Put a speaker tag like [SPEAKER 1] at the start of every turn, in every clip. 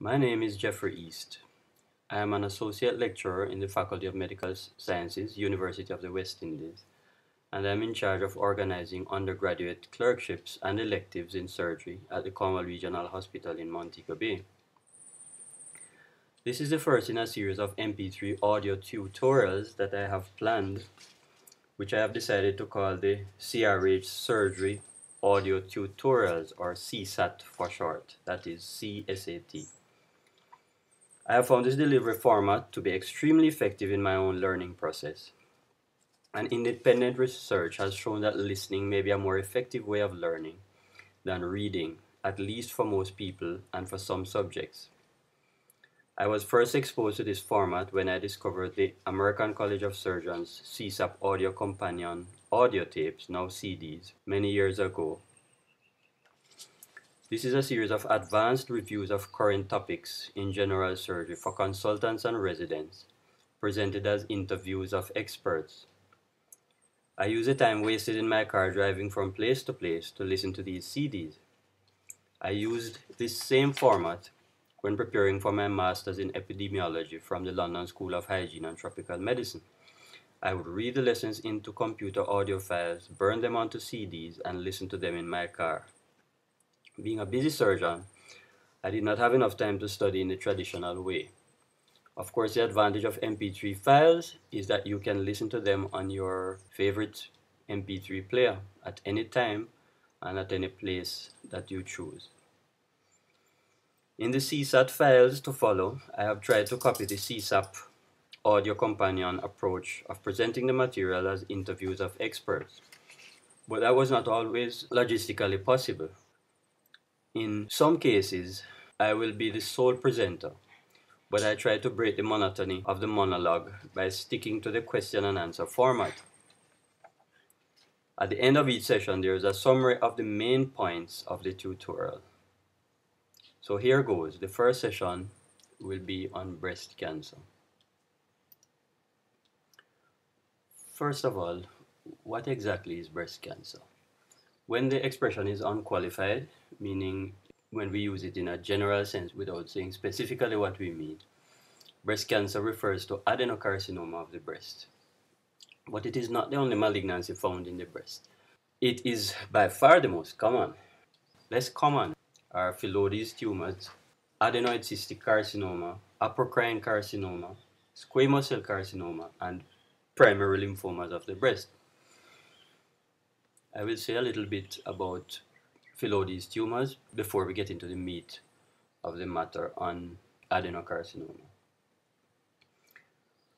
[SPEAKER 1] My name is Jeffrey East. I am an associate lecturer in the Faculty of Medical Sciences, University of the West Indies, and I am in charge of organizing undergraduate clerkships and electives in surgery at the Cornwall Regional Hospital in Montego Bay. This is the first in a series of MP3 audio tutorials that I have planned, which I have decided to call the CRH Surgery Audio Tutorials, or CSAT for short, that is CSAT. I have found this delivery format to be extremely effective in my own learning process. And independent research has shown that listening may be a more effective way of learning than reading, at least for most people and for some subjects. I was first exposed to this format when I discovered the American College of Surgeons CSAP Audio Companion audio tapes, now CDs, many years ago. This is a series of advanced reviews of current topics in general surgery for consultants and residents, presented as interviews of experts. I use the time wasted in my car driving from place to place to listen to these CDs. I used this same format when preparing for my master's in epidemiology from the London School of Hygiene and Tropical Medicine. I would read the lessons into computer audio files, burn them onto CDs, and listen to them in my car. Being a busy surgeon, I did not have enough time to study in the traditional way. Of course, the advantage of MP3 files is that you can listen to them on your favorite MP3 player at any time and at any place that you choose. In the CSAT files to follow, I have tried to copy the CSAP audio companion approach of presenting the material as interviews of experts, but that was not always logistically possible. In some cases, I will be the sole presenter, but I try to break the monotony of the monologue by sticking to the question and answer format. At the end of each session, there is a summary of the main points of the tutorial. So here goes. The first session will be on breast cancer. First of all, what exactly is breast cancer? When the expression is unqualified, meaning when we use it in a general sense without saying specifically what we mean, breast cancer refers to adenocarcinoma of the breast. But it is not the only malignancy found in the breast. It is by far the most common. Less common are phyllodes tumors, adenoid cystic carcinoma, apocrine carcinoma, squamous cell carcinoma, and primary lymphomas of the breast. I will say a little bit about phyllodes tumors before we get into the meat of the matter on adenocarcinoma.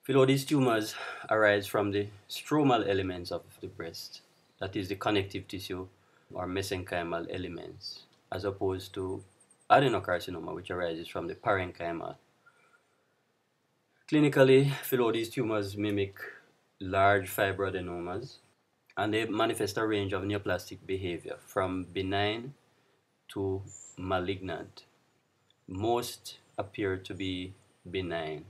[SPEAKER 1] Phyllodes tumors arise from the stromal elements of the breast, that is the connective tissue or mesenchymal elements, as opposed to adenocarcinoma, which arises from the parenchyma. Clinically, phyllodes tumors mimic large fibroadenomas, and they manifest a range of neoplastic behavior from benign to malignant. Most appear to be benign.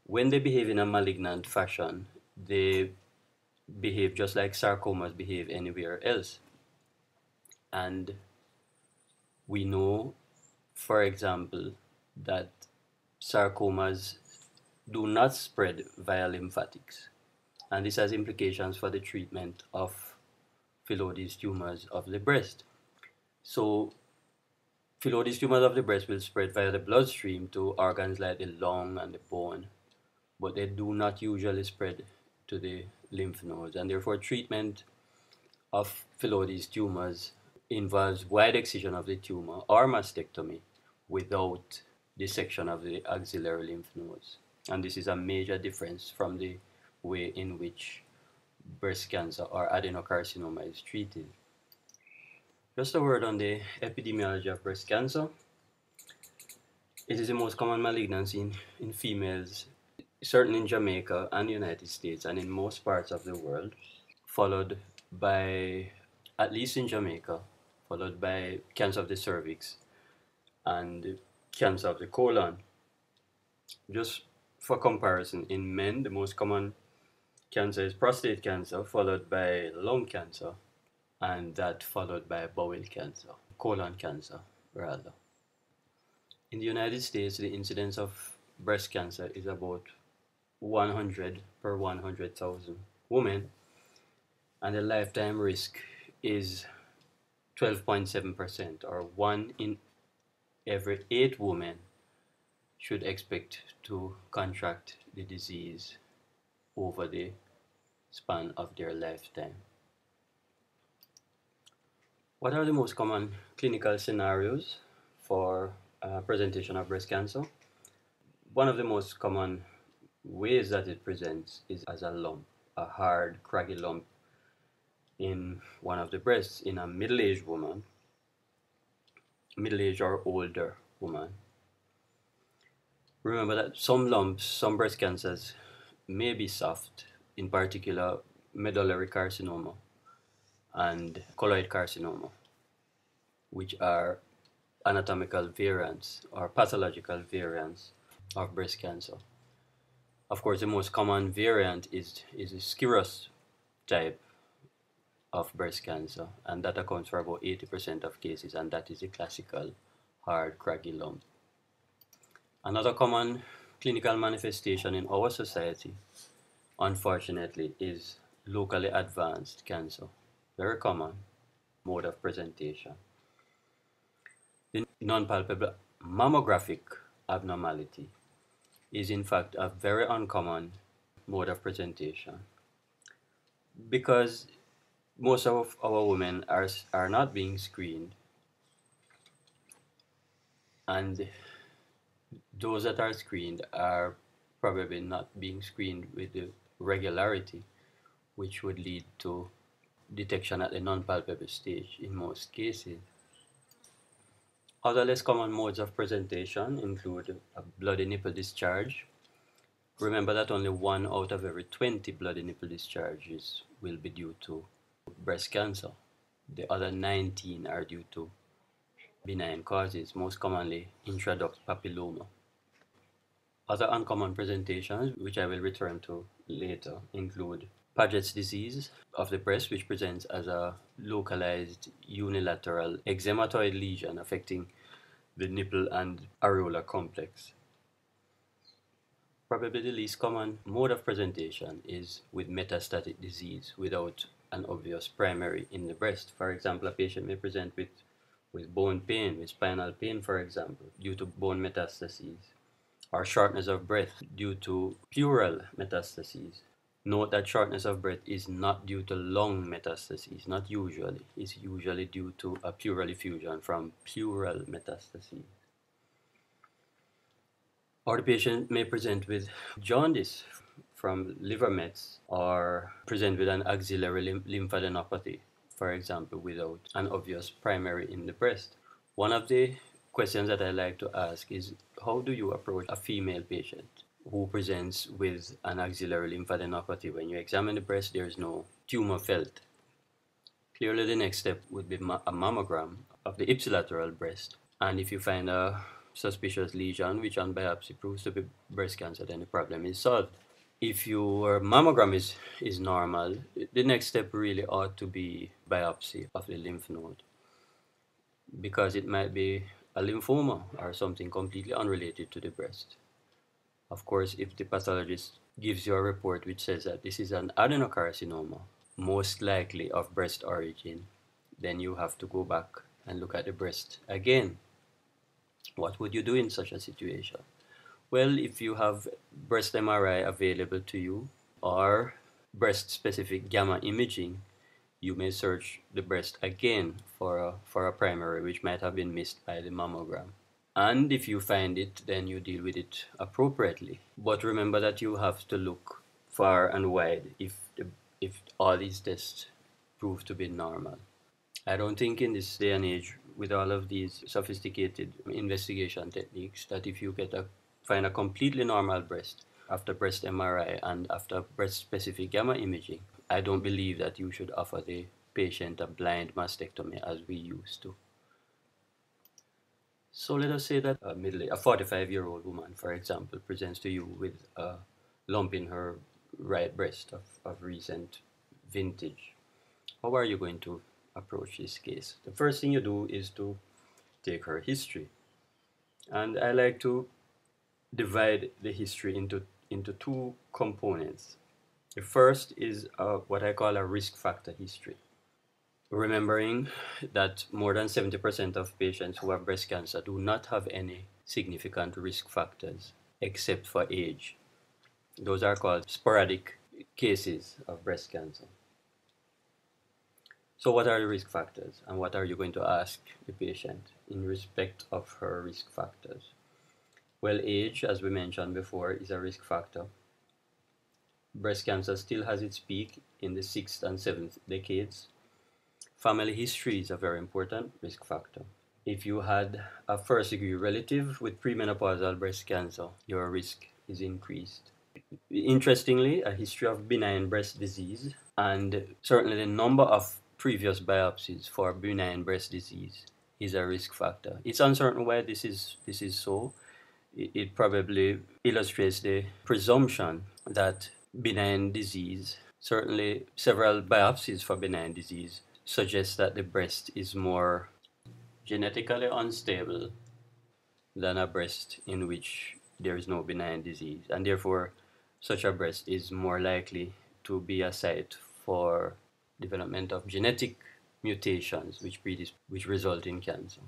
[SPEAKER 1] When they behave in a malignant fashion, they behave just like sarcomas behave anywhere else. And we know, for example, that sarcomas do not spread via lymphatics. And this has implications for the treatment of phyllodes tumors of the breast. So, phyllodes tumors of the breast will spread via the bloodstream to organs like the lung and the bone, but they do not usually spread to the lymph nodes, and therefore treatment of phyllodes tumors involves wide excision of the tumor or mastectomy without dissection of the axillary lymph nodes. And this is a major difference from the way in which breast cancer or adenocarcinoma is treated. Just a word on the epidemiology of breast cancer. It is the most common malignancy in females, certainly in Jamaica and the United States and in most parts of the world, followed by, at least in Jamaica, followed by cancer of the cervix and cancer of the colon. Just for comparison, in men, the most common cancer is prostate cancer, followed by lung cancer, and that followed by bowel cancer, colon cancer, rather. In the United States, the incidence of breast cancer is about 100 per 100,000 women, and the lifetime risk is 12.7%, or 1 in every 8 women should expect to contract the disease over the span of their lifetime. What are the most common clinical scenarios for presentation of breast cancer? One of the most common ways that it presents is as a lump, a hard, craggy lump in one of the breasts in a middle-aged woman, middle-aged or older woman. Remember that some lumps, some breast cancers may be soft, in particular medullary carcinoma and colloid carcinoma, which are anatomical variants or pathological variants of breast cancer. Of course, the most common variant is the serous type of breast cancer, and that accounts for about 80% of cases, and that is a classical hard, craggy lump. Another common clinical manifestation in our society, unfortunately, is locally advanced cancer. Very common mode of presentation. The non-palpable mammographic abnormality is in fact a very uncommon mode of presentation, because most of our women are not being screened, and those that are screened are probably not being screened with the regularity which would lead to detection at the non-palpable stage in most cases. Other less common modes of presentation include a bloody nipple discharge. Remember that only 1 out of every 20 bloody nipple discharges will be due to breast cancer. The other 19 are due to benign causes, most commonly intraduct papilloma. Other uncommon presentations, which I will return to later, include Paget's disease of the breast, which presents as a localized unilateral eczematoid lesion affecting the nipple and areolar complex. Probably the least common mode of presentation is with metastatic disease without an obvious primary in the breast. For example, a patient may present with bone pain, with spinal pain, for example, due to bone metastases, or shortness of breath due to pleural metastases. Note that shortness of breath is not due to lung metastases, not usually. It's usually due to a pleural effusion from pleural metastases. Or the patient may present with jaundice from liver mets, or present with an axillary lymphadenopathy, for example, without an obvious primary in the breast. One of the questions that I like to ask is, how do you approach a female patient who presents with an axillary lymphadenopathy? When you examine the breast, there is no tumor felt. Clearly, the next step would be a mammogram of the ipsilateral breast. And if you find a suspicious lesion, which on biopsy proves to be breast cancer, then the problem is solved. If your mammogram is normal, the next step really ought to be biopsy of the lymph node, because it might be a lymphoma or something completely unrelated to the breast. Of course, if the pathologist gives you a report which says that this is an adenocarcinoma, most likely of breast origin, then you have to go back and look at the breast again. What would you do in such a situation? Well, if you have breast MRI available to you or breast-specific gamma imaging, you may search the breast again for a primary which might have been missed by the mammogram. And if you find it, then you deal with it appropriately. But remember that you have to look far and wide if all these tests prove to be normal. I don't think in this day and age, with all of these sophisticated investigation techniques, that if you find a completely normal breast after breast MRI and after breast-specific gamma imaging, I don't believe that you should offer the patient a blind mastectomy as we used to. So let us say that a 45-year-old woman, for example, presents to you with a lump in her right breast of recent vintage. How are you going to approach this case? The first thing you do is to take her history. And I like to divide the history into two components. The first is what I call a risk factor history. Remembering that more than 70% of patients who have breast cancer do not have any significant risk factors except for age. Those are called sporadic cases of breast cancer. So, what are the risk factors, and what are you going to ask the patient in respect of her risk factors? Well, age, as we mentioned before, is a risk factor. Breast cancer still has its peak in the sixth and seventh decades. Family history is a very important risk factor. If you had a first degree relative with premenopausal breast cancer, your risk is increased. Interestingly, a history of benign breast disease and certainly the number of previous biopsies for benign breast disease is a risk factor. It's uncertain why this is so. It probably illustrates the presumption that benign disease, certainly several biopsies for benign disease, suggest that the breast is more genetically unstable than a breast in which there is no benign disease, and therefore such a breast is more likely to be a site for development of genetic mutations which result in cancer.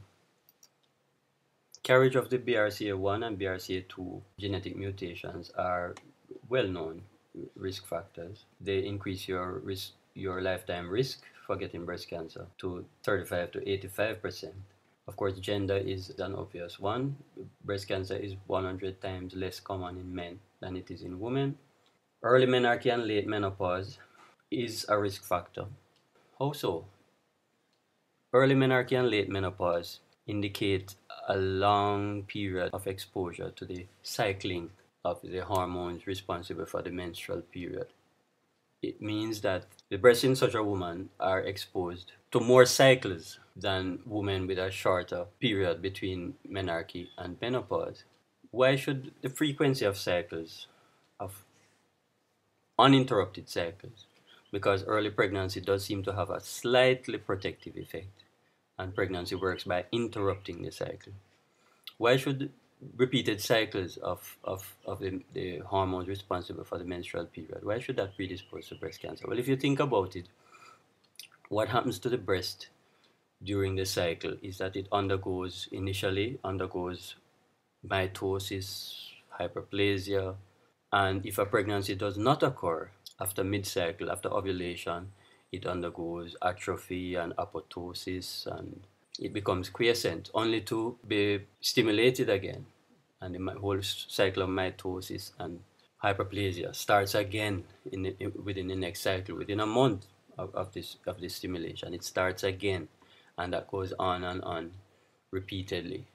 [SPEAKER 1] Carriage of the BRCA1 and BRCA2 genetic mutations are well-known risk factors. They increase your lifetime risk for getting breast cancer to 35 to 85%. Of course, gender is an obvious one. Breast cancer is 100 times less common in men than it is in women. Early menarche and late menopause is a risk factor. How so? Early menarche and late menopause indicate a long period of exposure to the cycling of the hormones responsible for the menstrual period. It means that the breasts in such a woman are exposed to more cycles than women with a shorter period between menarche and menopause. Why should the frequency of cycles, of uninterrupted cycles, because early pregnancy does seem to have a slightly protective effect, and pregnancy works by interrupting the cycle. Why should repeated cycles of the hormones responsible for the menstrual period, why should that predispose to breast cancer? Well, if you think about it, what happens to the breast during the cycle is that it initially undergoes mitosis, hyperplasia, and if a pregnancy does not occur after mid-cycle, after ovulation, it undergoes atrophy and apoptosis, and it becomes quiescent, only to be stimulated again. And the whole cycle of mitosis and hyperplasia starts again within the next cycle, within a month of this stimulation. It starts again, and that goes on and on repeatedly.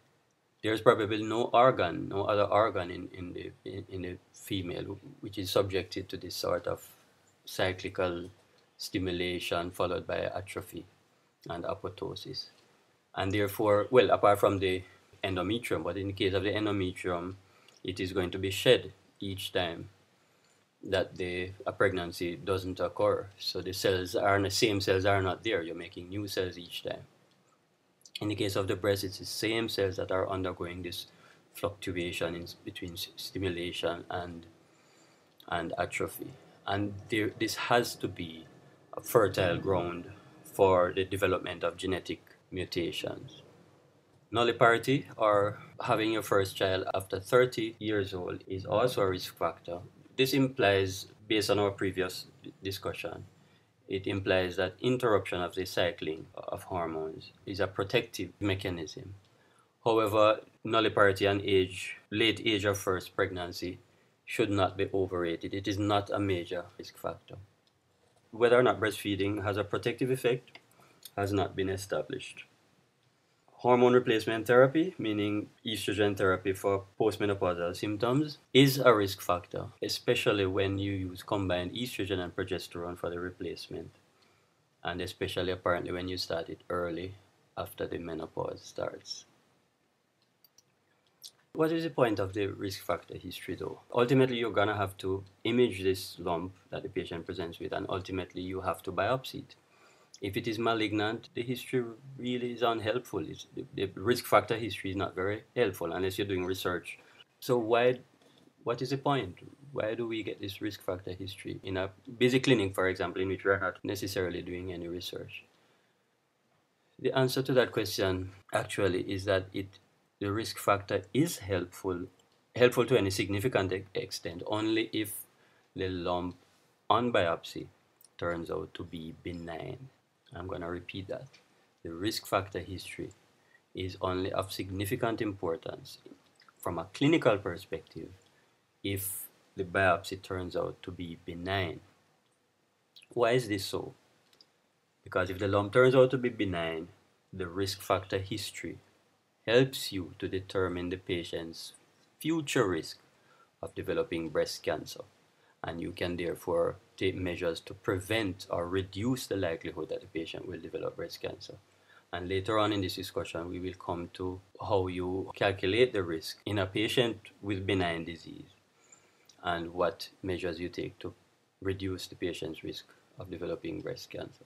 [SPEAKER 1] There's probably no other organ in the female which is subjected to this sort of cyclical stimulation followed by atrophy and apoptosis. And therefore, well, apart from the endometrium, but in the case of the endometrium, it is going to be shed each time that a pregnancy doesn't occur. So the same cells are not there. You're making new cells each time. In the case of the breast, it's the same cells that are undergoing this fluctuation between stimulation and atrophy. And this has to be a fertile ground for the development of genetic mutations. Nulliparity, or having your first child after 30 years old, is also a risk factor. This implies, based on our previous discussion, it implies that interruption of the cycling of hormones is a protective mechanism. However, nulliparity and late age of first pregnancy should not be overrated. It is not a major risk factor. Whether or not breastfeeding has a protective effect has not been established. Hormone replacement therapy, meaning estrogen therapy for postmenopausal symptoms, is a risk factor, especially when you use combined estrogen and progesterone for the replacement, and especially apparently when you start it early after the menopause starts. What is the point of the risk factor history though? Ultimately, you're gonna have to image this lump that the patient presents with, and ultimately you have to biopsy it. If it is malignant, the history really is unhelpful. The risk factor history is not very helpful unless you're doing research. So what is the point? Why do we get this risk factor history in a busy clinic, for example, in which we are not necessarily doing any research? The answer to that question actually is that the risk factor is helpful to any significant extent only if the lump on biopsy turns out to be benign. I'm going to repeat that. The risk factor history is only of significant importance from a clinical perspective if the biopsy turns out to be benign. Why is this so? Because if the lump turns out to be benign, the risk factor history helps you to determine the patient's future risk of developing breast cancer, and you can therefore take measures to prevent or reduce the likelihood that the patient will develop breast cancer. And later on in this discussion, we will come to how you calculate the risk in a patient with benign disease and what measures you take to reduce the patient's risk of developing breast cancer.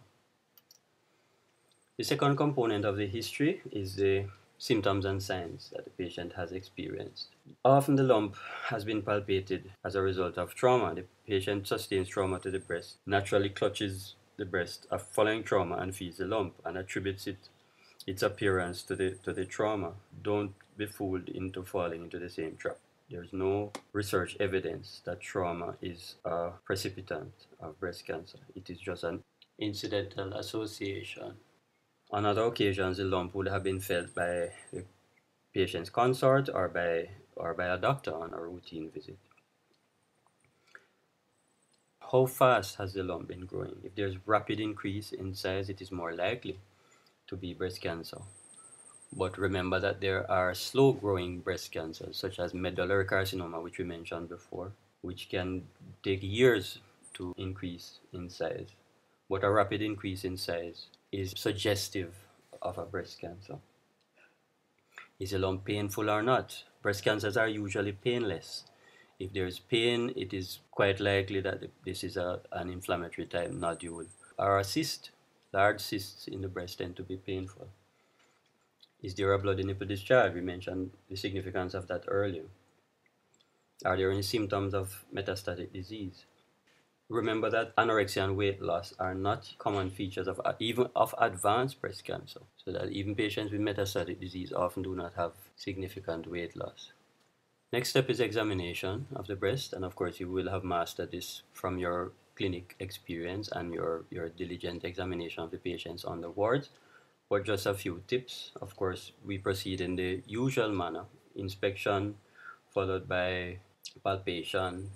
[SPEAKER 1] The second component of the history is the symptoms and signs that the patient has experienced. Often the lump has been palpated as a result of trauma. The patient sustains trauma to the breast, naturally clutches the breast following trauma and feels the lump and attributes its appearance to the trauma. Don't be fooled into falling into the same trap. There's no research evidence that trauma is a precipitant of breast cancer. It is just an incidental association. On other occasions, the lump would have been felt by the patient's consort or by a doctor on a routine visit. How fast has the lump been growing? If there's rapid increase in size, it is more likely to be breast cancer. But remember that there are slow-growing breast cancers, such as medullary carcinoma, which we mentioned before, which can take years to increase in size. But a rapid increase in size is suggestive of a breast cancer. Is the lump painful or not? Breast cancers are usually painless. If there is pain, it is quite likely that this is an inflammatory type nodule or a cyst. Large cysts in the breast tend to be painful. Is there a bloody nipple discharge? We mentioned the significance of that earlier. Are there any symptoms of metastatic disease? Remember that anorexia and weight loss are not common features of even of advanced breast cancer, so that even patients with metastatic disease often do not have significant weight loss. Next step is examination of the breast, and of course you will have mastered this from your clinic experience and your diligent examination of the patients on the wards. But just a few tips. Of course, we proceed in the usual manner: inspection followed by palpation.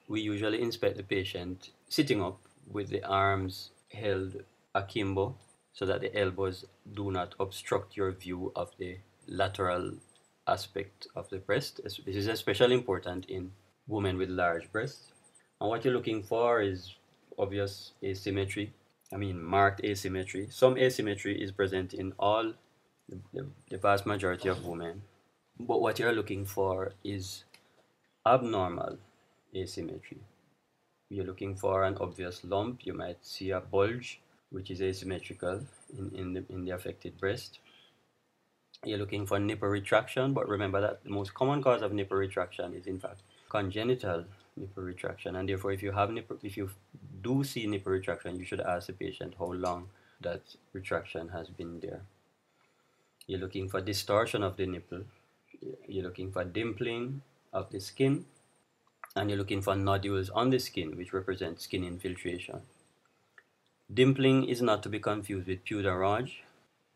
[SPEAKER 1] We usually inspect the patient sitting up with the arms held akimbo so that the elbows do not obstruct your view of the lateral aspect of the breast. This is especially important in women with large breasts. And what you're looking for is obvious asymmetry. Marked asymmetry. Some asymmetry is present in all, the vast majority of women. But what you're looking for is abnormal asymmetry. You're looking for an obvious lump. You might see a bulge, which is asymmetrical in the affected breast. You're looking for nipple retraction, but remember that the most common cause of nipple retraction is in fact congenital nipple retraction, and therefore if you do see nipple retraction, you should ask the patient how long that retraction has been there. You're looking for distortion of the nipple. You're looking for dimpling of the skin, and you're looking for nodules on the skin, which represent skin infiltration. Dimpling is not to be confused with pudorage.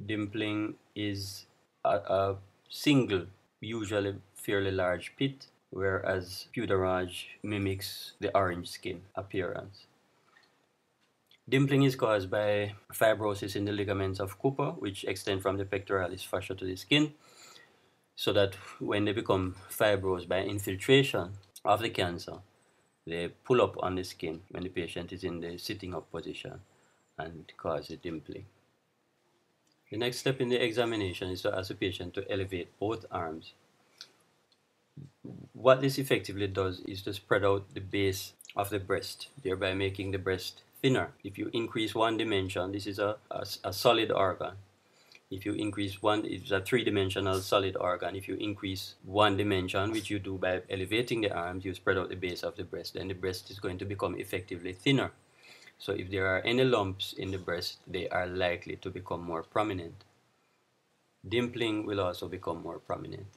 [SPEAKER 1] Dimpling is a single, usually fairly large pit, whereas pudorage mimics the orange skin appearance. Dimpling is caused by fibrosis in the ligaments of Cooper, which extend from the pectoralis fascia to the skin, so that when they become fibrosed by infiltration of the cancer, they pull up on the skin when the patient is in the sitting up position and cause a dimpling. The next step in the examination is to ask the patient to elevate both arms. What this effectively does is to spread out the base of the breast, thereby making the breast thinner. If you increase one dimension, this is a solid organ. If you increase one, it's a three-dimensional solid organ. If you increase one dimension, which you do by elevating the arms, you spread out the base of the breast, then the breast is going to become effectively thinner. So if there are any lumps in the breast, they are likely to become more prominent. Dimpling will also become more prominent.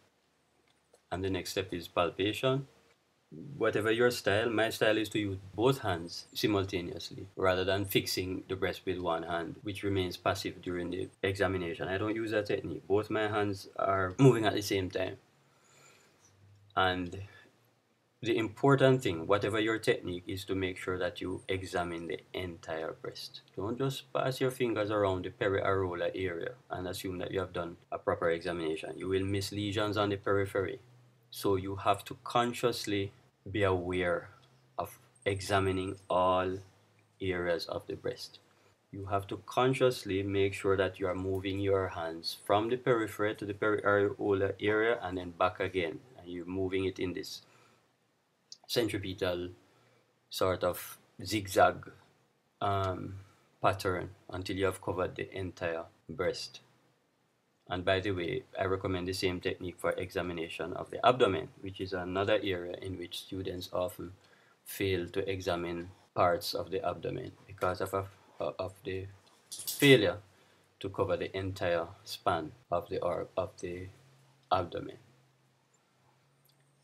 [SPEAKER 1] And the next step is palpation. Whatever your style, my style is to use both hands simultaneously rather than fixing the breast with one hand, which remains passive during the examination. I don't use that technique. Both my hands are moving at the same time. And the important thing, whatever your technique, is to make sure that you examine the entire breast. Don't just pass your fingers around the periareolar area and assume that you have done a proper examination. You will miss lesions on the periphery. So you have to consciously be aware of examining all areas of the breast. You have to consciously make sure that you are moving your hands from the periphery to the periareolar area and then back again. And you're moving it in this centripetal sort of zigzag pattern until you have covered the entire breast. And by the way, I recommend the same technique for examination of the abdomen, which is another area in which students often fail to examine parts of the abdomen because of the failure to cover the entire span of the abdomen.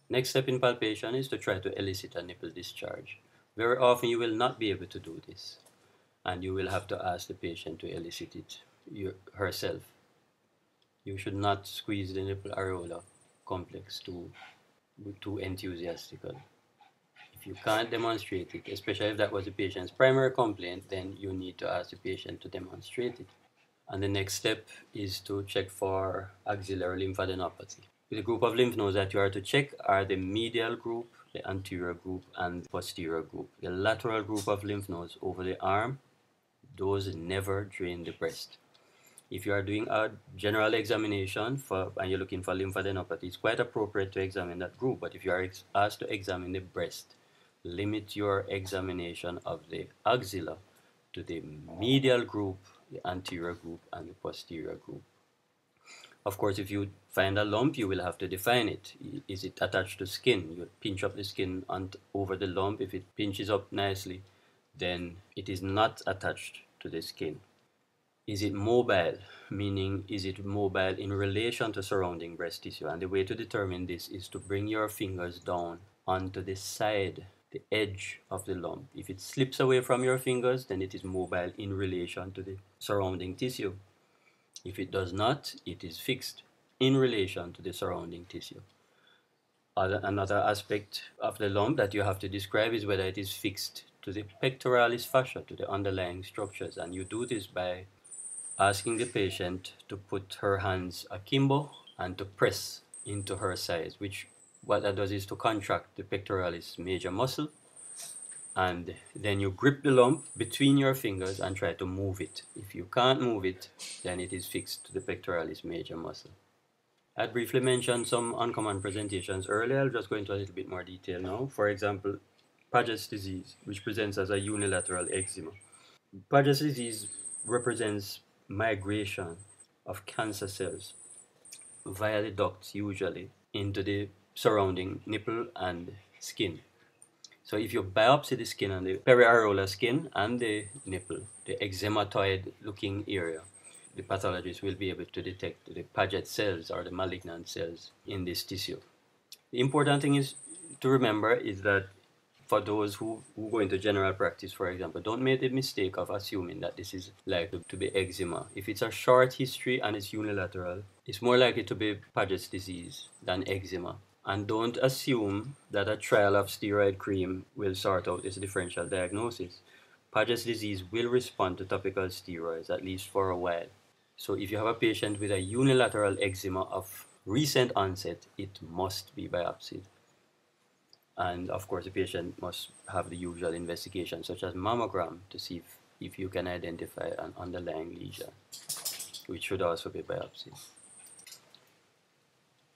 [SPEAKER 1] Next step in palpation is to try to elicit a nipple discharge. Very often you will not be able to do this, and you will have to ask the patient to elicit it herself. You should not squeeze the nipple areola complex too enthusiastically. If you can't demonstrate it, especially if that was the patient's primary complaint, then you need to ask the patient to demonstrate it. And the next step is to check for axillary lymphadenopathy. The group of lymph nodes that you are to check are the medial group, the anterior group, and the posterior group. The lateral group of lymph nodes over the arm, those never drain the breast. If you are doing a general examination and you're looking for lymphadenopathy, it's quite appropriate to examine that group. But if you are asked to examine the breast, limit your examination of the axilla to the medial group, the anterior group, and the posterior group. Of course, if you find a lump, you will have to define it. Is it attached to skin? You pinch up the skin over the lump. If it pinches up nicely, then it is not attached to the skin. Is it mobile? Meaning, is it mobile in relation to surrounding breast tissue? And the way to determine this is to bring your fingers down onto the side, the edge of the lump. If it slips away from your fingers, then it is mobile in relation to the surrounding tissue. If it does not, it is fixed in relation to the surrounding tissue. Another aspect of the lump that you have to describe is whether it is fixed to the pectoralis fascia, to the underlying structures. And you do this by asking the patient to put her hands akimbo and to press into her sides, which what that does is to contract the pectoralis major muscle, and then you grip the lump between your fingers and try to move it. If you can't move it, then it is fixed to the pectoralis major muscle. I briefly mentioned some uncommon presentations earlier. I'll just go into a little bit more detail now. For example, Paget's disease, which presents as a unilateral eczema. Paget's disease represents migration of cancer cells via the ducts, usually into the surrounding nipple and skin. So if you biopsy the skin and the periareolar skin and the nipple, the eczematoid looking area, the pathologist will be able to detect the Paget cells or the malignant cells in this tissue. The important thing is to remember is that for those who go into general practice, for example, don't make the mistake of assuming that this is likely to be eczema. If it's a short history and it's unilateral, it's more likely to be Paget's disease than eczema. And don't assume that a trial of steroid cream will sort out this differential diagnosis. Paget's disease will respond to topical steroids, at least for a while. So if you have a patient with a unilateral eczema of recent onset, it must be biopsied. And of course, the patient must have the usual investigation, such as mammogram, to see if you can identify an underlying lesion, which should also be biopsied.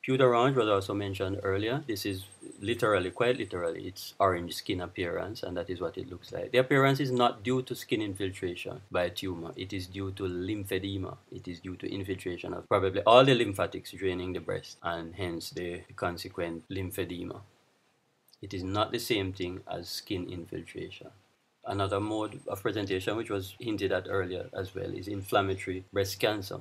[SPEAKER 1] Pewter orange was also mentioned earlier. This is literally, quite literally, it's orange skin appearance, and that is what it looks like. The appearance is not due to skin infiltration by a tumor. It is due to lymphedema. It is due to infiltration of probably all the lymphatics draining the breast, and hence the consequent lymphedema. It is not the same thing as skin infiltration. Another mode of presentation, which was hinted at earlier as well, is inflammatory breast cancer.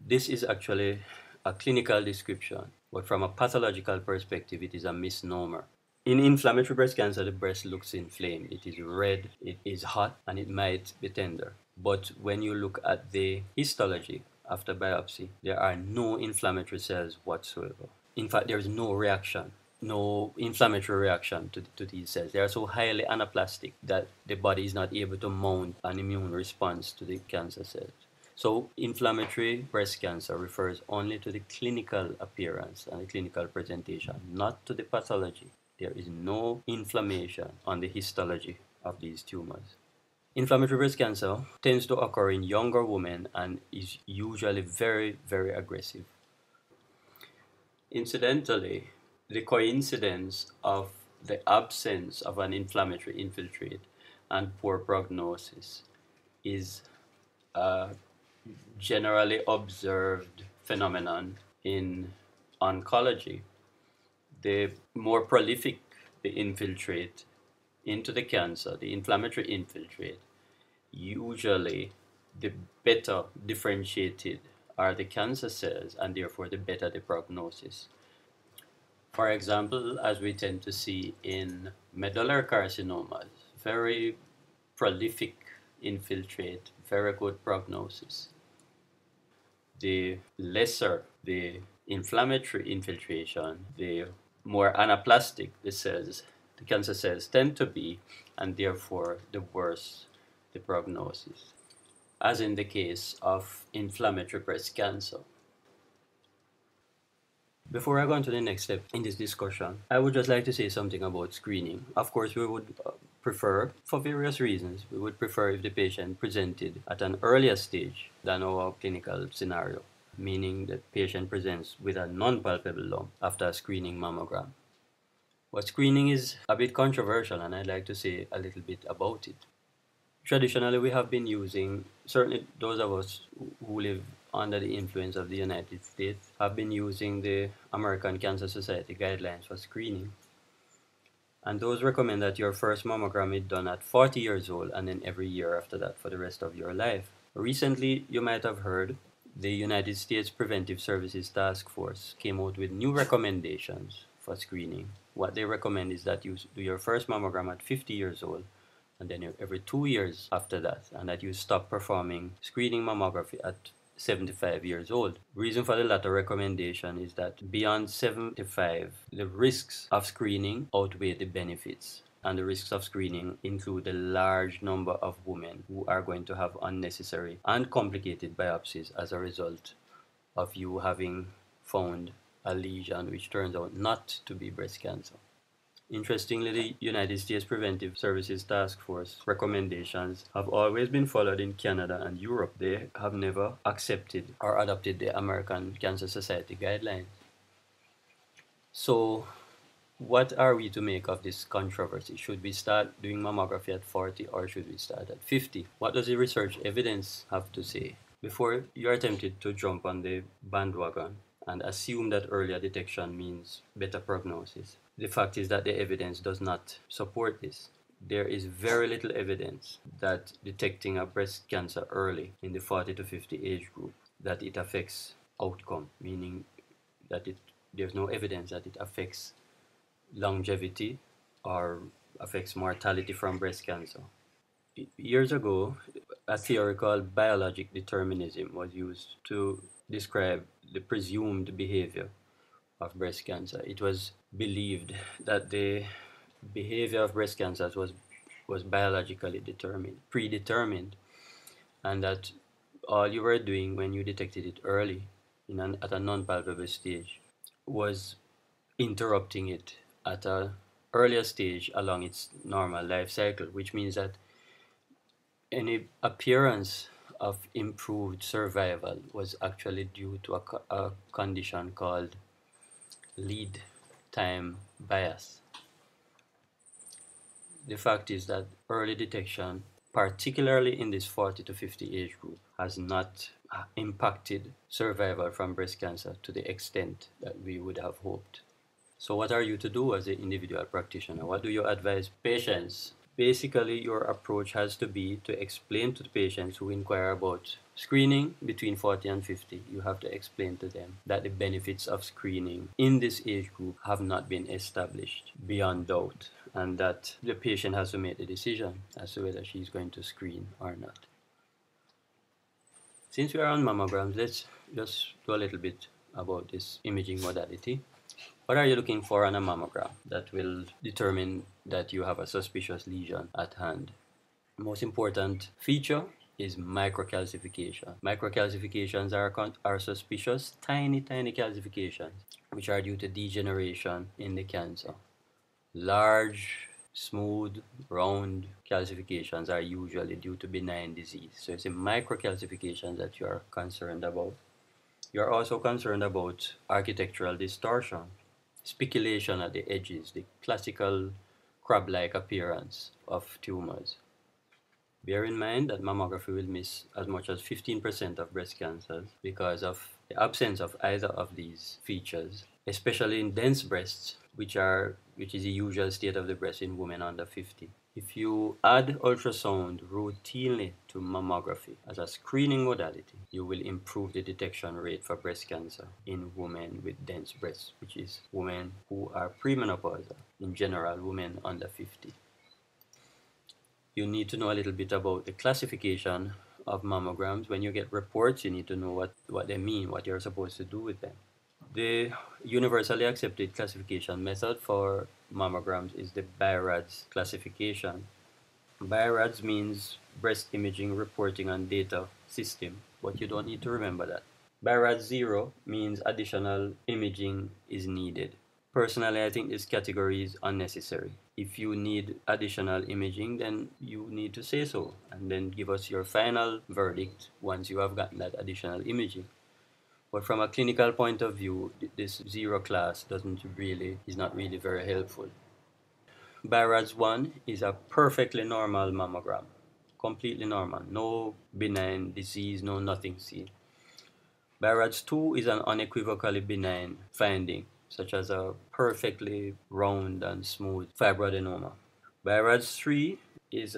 [SPEAKER 1] This is actually a clinical description, but from a pathological perspective, it is a misnomer. In inflammatory breast cancer, the breast looks inflamed. It is red, it is hot, and it might be tender. But when you look at the histology after biopsy, there are no inflammatory cells whatsoever. In fact, there is no reaction, no inflammatory reaction to these cells. They are so highly anaplastic that the body is not able to mount an immune response to the cancer cells. So inflammatory breast cancer refers only to the clinical appearance and the clinical presentation, not to the pathology. There is no inflammation on the histology of these tumors. Inflammatory breast cancer tends to occur in younger women and is usually very, very aggressive. Incidentally, the coincidence of the absence of an inflammatory infiltrate and poor prognosis is a generally observed phenomenon in oncology. The more prolific the infiltrate into the cancer, the inflammatory infiltrate, usually the better differentiated are the cancer cells, and therefore the better the prognosis. For example, as we tend to see in medullary carcinomas, very prolific infiltrate, very good prognosis. The lesser the inflammatory infiltration, the more anaplastic the cells, the cancer cells tend to be, and therefore the worse the prognosis, as in the case of inflammatory breast cancer. Before I go on to the next step in this discussion, I would just like to say something about screening. Of course, we would prefer, for various reasons, we would prefer if the patient presented at an earlier stage than our clinical scenario, meaning the patient presents with a non-palpable lump after a screening mammogram. But screening is a bit controversial, and I'd like to say a little bit about it. Traditionally, we have been using, certainly those of us who live under the influence of the United States, have been using the American Cancer Society guidelines for screening. And those recommend that your first mammogram is done at 40 years old and then every year after that for the rest of your life. Recently, you might have heard the United States Preventive Services Task Force came out with new recommendations for screening. What they recommend is that you do your first mammogram at 50 years old and then every 2 years after that, and that you stop performing screening mammography at 75 years old. Reason for the latter recommendation is that beyond 75, the risks of screening outweigh the benefits. And the risks of screening include a large number of women who are going to have unnecessary and complicated biopsies as a result of you having found a lesion which turns out not to be breast cancer. Interestingly, the United States Preventive Services Task Force recommendations have always been followed in Canada and Europe. They have never accepted or adopted the American Cancer Society guidelines. So, what are we to make of this controversy? Should we start doing mammography at 40 or should we start at 50? What does the research evidence have to say? Before you're tempted to jump on the bandwagon and assume that earlier detection means better prognosis, the fact is that the evidence does not support this. There is very little evidence that detecting a breast cancer early in the 40 to 50 age group, that it affects outcome, meaning that there's no evidence that it affects longevity or affects mortality from breast cancer. Years ago, a theory called biologic determinism was used to describe the presumed behavior of breast cancer. It was believed that the behavior of breast cancers was biologically predetermined, and that all you were doing when you detected it early at a non-palpable stage was interrupting it at a earlier stage along its normal life cycle, which means that any appearance of improved survival was actually due to a condition called lead time bias. The fact is that early detection, particularly in this 40 to 50 age group, has not impacted survival from breast cancer to the extent that we would have hoped. So what are you to do as an individual practitioner? What do you advise patients? Basically, your approach has to be to explain to the patients who inquire about screening between 40 and 50. You have to explain to them that the benefits of screening in this age group have not been established beyond doubt, and that the patient has to make the decision as to whether she's going to screen or not. Since we are on mammograms, let's just do a little bit about this imaging modality. What are you looking for on a mammogram that will determine that you have a suspicious lesion at hand? The most important feature is microcalcification. Microcalcifications are suspicious, tiny calcifications, which are due to degeneration in the cancer. Large, smooth, round calcifications are usually due to benign disease. So it's a microcalcification that you are concerned about. You are also concerned about architectural distortion, speculation at the edges, the classical crab-like appearance of tumors. Bear in mind that mammography will miss as much as 15% of breast cancers because of the absence of either of these features, especially in dense breasts, which is the usual state of the breast in women under 50. If you add ultrasound routinely to mammography as a screening modality, you will improve the detection rate for breast cancer in women with dense breasts, which is women who are premenopausal, in general, women under 50. You need to know a little bit about the classification of mammograms. When you get reports, you need to know what they mean, what you're supposed to do with them. The universally accepted classification method for mammograms is the BI-RADS classification. BI-RADS means Breast Imaging Reporting and Data System, but you don't need to remember that. BI-RADS 0 means additional imaging is needed. Personally, I think this category is unnecessary. If you need additional imaging, then you need to say so, and then give us your final verdict once you have gotten that additional imaging. But from a clinical point of view, this 0 class is not really very helpful. BI-RADS 1 is a perfectly normal mammogram, completely normal, no benign disease, no nothing seen. BI-RADS 2 is an unequivocally benign finding, such as a perfectly round and smooth fibroadenoma. BI-RADS 3 is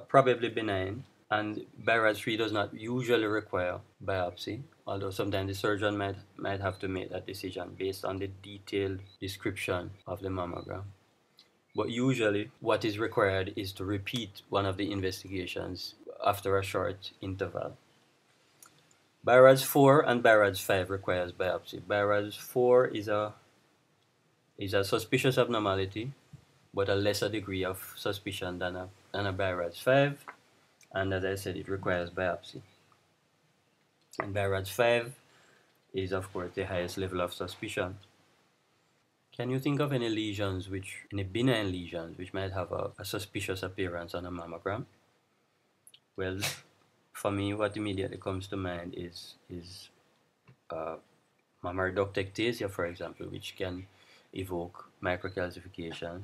[SPEAKER 1] probably benign, and BI-RADS 3 does not usually require biopsy, although sometimes the surgeon might have to make that decision based on the detailed description of the mammogram. But usually what is required is to repeat one of the investigations after a short interval. BI-RADS 4 and BI-RADS 5 requires biopsy. BI-RADS 4 is a suspicious abnormality, but a lesser degree of suspicion than a BI-RADS 5, and as I said, it requires biopsy. And BI-RADS 5 is, of course, the highest level of suspicion. Can you think of any benign lesions, which might have a suspicious appearance on a mammogram? Well, for me, what immediately comes to mind is mammary duct ectasia, for example, which can evoke microcalcification.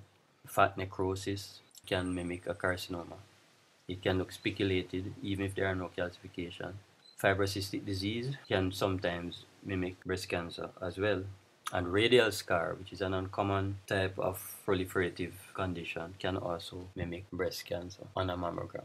[SPEAKER 1] Fat necrosis can mimic a carcinoma. It can look speculated even if there are no calcification. Fibrocystic disease can sometimes mimic breast cancer as well. And radial scar, which is an uncommon type of proliferative condition, can also mimic breast cancer on a mammogram.